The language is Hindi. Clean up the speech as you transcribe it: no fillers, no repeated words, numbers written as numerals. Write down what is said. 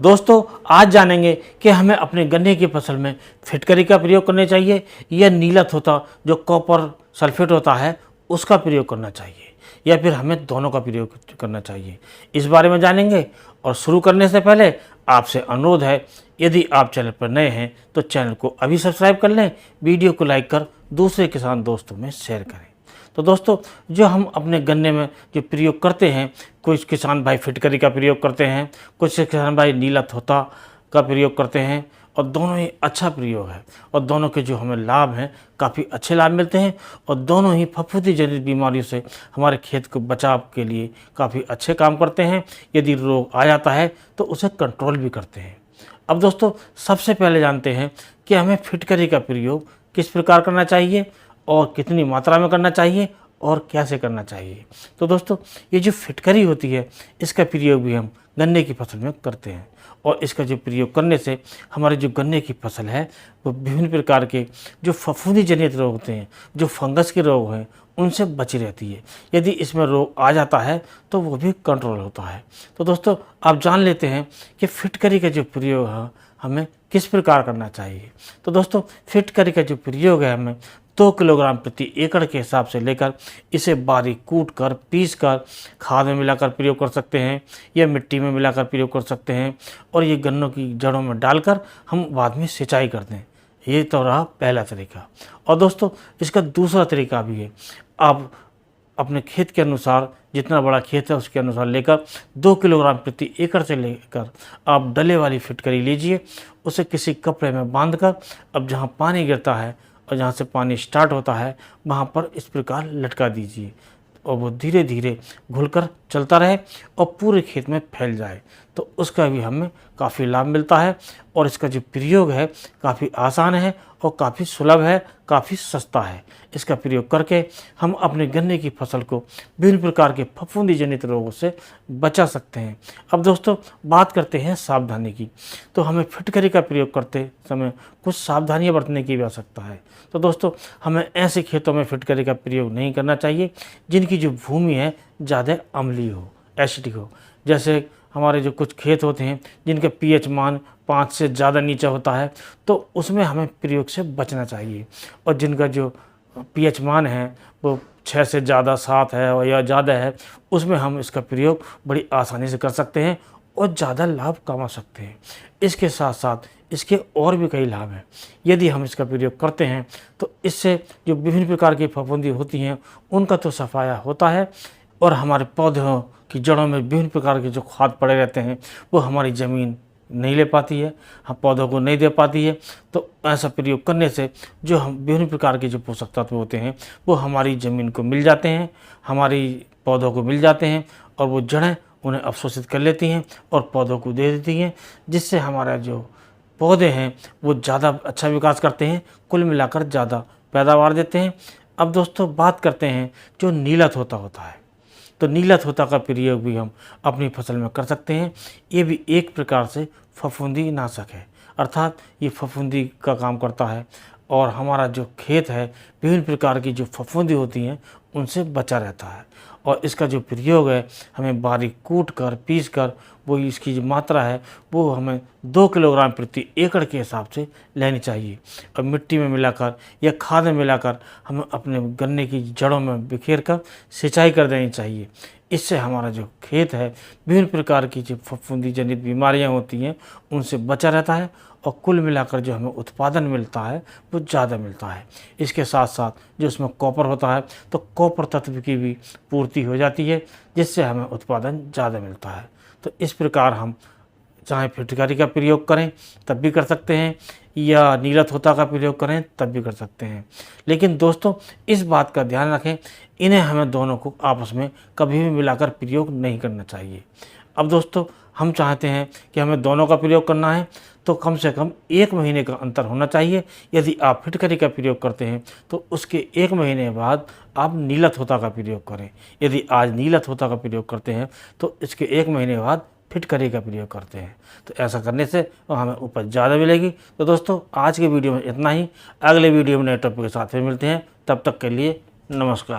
दोस्तों आज जानेंगे कि हमें अपने गन्ने की फसल में फिटकरी का प्रयोग करना चाहिए या नीला थोथा जो कॉपर सल्फेट होता है उसका प्रयोग करना चाहिए या फिर हमें दोनों का प्रयोग करना चाहिए। इस बारे में जानेंगे और शुरू करने से पहले आपसे अनुरोध है, यदि आप चैनल पर नए हैं तो चैनल को अभी सब्सक्राइब कर लें, वीडियो को लाइक कर दूसरे किसान दोस्तों में शेयर करें। तो दोस्तों जो हम अपने गन्ने में जो प्रयोग करते हैं, कुछ किसान भाई फिटकरी का प्रयोग करते हैं, कुछ किसान भाई नीला थोथा का प्रयोग करते हैं और दोनों ही अच्छा प्रयोग है और दोनों के जो हमें लाभ हैं काफ़ी अच्छे लाभ मिलते हैं और दोनों ही फफूंदी जनित बीमारियों से हमारे खेत को बचाव के लिए काफ़ी अच्छे काम करते हैं। यदि रोग आ जाता है तो उसे कंट्रोल भी करते हैं। अब दोस्तों सबसे पहले जानते हैं कि हमें फिटकरी का प्रयोग किस प्रकार करना चाहिए और कितनी मात्रा में करना चाहिए और कैसे करना चाहिए। तो दोस्तों ये जो फिटकरी होती है इसका प्रयोग भी हम गन्ने की फसल में करते हैं और इसका जो प्रयोग करने से हमारे जो गन्ने की फसल है वो विभिन्न प्रकार के जो फफूंदी जनित रोग होते हैं, जो फंगस के रोग हैं, उनसे बची रहती है। यदि इसमें रोग आ जाता है तो वो भी कंट्रोल होता है। तो दोस्तों आप जान लेते हैं कि फिटकरी का जो प्रयोग है हमें किस प्रकार करना चाहिए। तो दोस्तों फिटकरी का जो प्रयोग है हमें 2 किलोग्राम प्रति एकड़ के हिसाब से लेकर इसे बारीक कूट कर पीस कर खाद में मिलाकर प्रयोग कर सकते हैं या मिट्टी में मिलाकर प्रयोग कर सकते हैं और ये गन्नों की जड़ों में डालकर हम बाद में सिंचाई करते हैं। ये तो रहा पहला तरीका। और दोस्तों इसका दूसरा तरीका भी है, आप अपने खेत के अनुसार, जितना बड़ा खेत है उसके अनुसार लेकर 2 किलोग्राम प्रति एकड़ से लेकर आप डले वाली फिटकरी लीजिए, उसे किसी कपड़े में बांधकर अब जहाँ पानी गिरता है और जहाँ से पानी स्टार्ट होता है वहाँ पर इस प्रकार लटका दीजिए और वो धीरे धीरे घुलकर चलता रहे और पूरे खेत में फैल जाए। तो उसका भी हमें काफ़ी लाभ मिलता है और इसका जो प्रयोग है काफ़ी आसान है और काफ़ी सुलभ है, काफ़ी सस्ता है। इसका प्रयोग करके हम अपने गन्ने की फसल को विभिन्न प्रकार के फफूंदी जनित रोगों से बचा सकते हैं। अब दोस्तों बात करते हैं सावधानी की। तो हमें फिटकरी का प्रयोग करते समय कुछ सावधानियां बरतने की भी आवश्यकता है। तो दोस्तों हमें ऐसे खेतों में फिटकरी का प्रयोग नहीं करना चाहिए जिनकी जो भूमि है ज़्यादा अम्लीय हो, एसिडिक हो। जैसे हमारे जो कुछ खेत होते हैं जिनके पीएच मान 5 से ज़्यादा नीचे होता है तो उसमें हमें प्रयोग से बचना चाहिए और जिनका जो पीएच मान है वो 6 से ज़्यादा 7 है और या ज़्यादा है उसमें हम इसका प्रयोग बड़ी आसानी से कर सकते हैं और ज़्यादा लाभ कमा सकते हैं। इसके साथ साथ इसके और भी कई लाभ हैं। यदि हम इसका प्रयोग करते हैं तो इससे जो विभिन्न प्रकार की फफूंदी होती हैं उनका तो सफाया होता है और हमारे पौधों की जड़ों में विभिन्न प्रकार के जो खाद पड़े रहते हैं वो हमारी ज़मीन नहीं ले पाती है, हम पौधों को नहीं दे पाती है। तो ऐसा प्रयोग करने से जो हम विभिन्न प्रकार के जो पोषक तत्व होते हैं वो हमारी ज़मीन को मिल जाते हैं, हमारी पौधों को मिल जाते हैं और वो जड़ें उन्हें अवशोषित कर लेती हैं और पौधों को दे देती हैं, जिससे हमारा जो पौधे हैं वो ज़्यादा अच्छा विकास करते हैं, कुल मिलाकर ज़्यादा पैदावार देते हैं। अब दोस्तों बात करते हैं जो नीला थोथा होता है। तो नीला थोथा का प्रयोग भी हम अपनी फसल में कर सकते हैं। ये भी एक प्रकार से फफूंदी नाशक है, अर्थात ये फफूंदी का काम करता है और हमारा जो खेत है विभिन्न प्रकार की जो फफूंदी होती हैं उनसे बचा रहता है। और इसका जो प्रयोग है हमें बारीक कूट कर पीस कर वो इसकी जो मात्रा है वो हमें 2 किलोग्राम प्रति एकड़ के हिसाब से लेनी चाहिए और मिट्टी में मिलाकर या खाद में मिलाकर हमें अपने गन्ने की जड़ों में बिखेर कर सिंचाई कर देनी चाहिए। इससे हमारा जो खेत है विभिन्न प्रकार की जो फफूंदी जनित बीमारियां होती हैं उनसे बचा रहता है और कुल मिलाकर जो हमें उत्पादन मिलता है वो ज़्यादा मिलता है। इसके साथ साथ जो उसमें कॉपर होता है तो कॉपर तत्व की भी पूर्ति हो जाती है, जिससे हमें उत्पादन ज़्यादा मिलता है। तो इस प्रकार हम चाहे फिटकरी का प्रयोग करें तब भी कर सकते हैं या नीला थोथा का प्रयोग करें तब भी कर सकते हैं। लेकिन दोस्तों इस बात का ध्यान रखें, इन्हें हमें दोनों को आपस में कभी भी मिलाकर प्रयोग नहीं करना चाहिए। अब दोस्तों हम चाहते हैं कि हमें दोनों का प्रयोग करना है तो कम से कम 1 महीने का अंतर होना चाहिए। यदि आप फिटकरी का प्रयोग करते हैं तो उसके 1 महीने बाद आप नीला थोथा का प्रयोग करें। यदि आज नीला थोथा का प्रयोग करते हैं तो इसके 1 महीने बाद फिटकरी का प्रयोग करते हैं। तो ऐसा करने से हमें उपज ज़्यादा मिलेगी। तो दोस्तों आज के वीडियो में इतना ही। अगले वीडियो में नए टॉपिक के साथ फिर मिलते हैं। तब तक के लिए नमस्कार।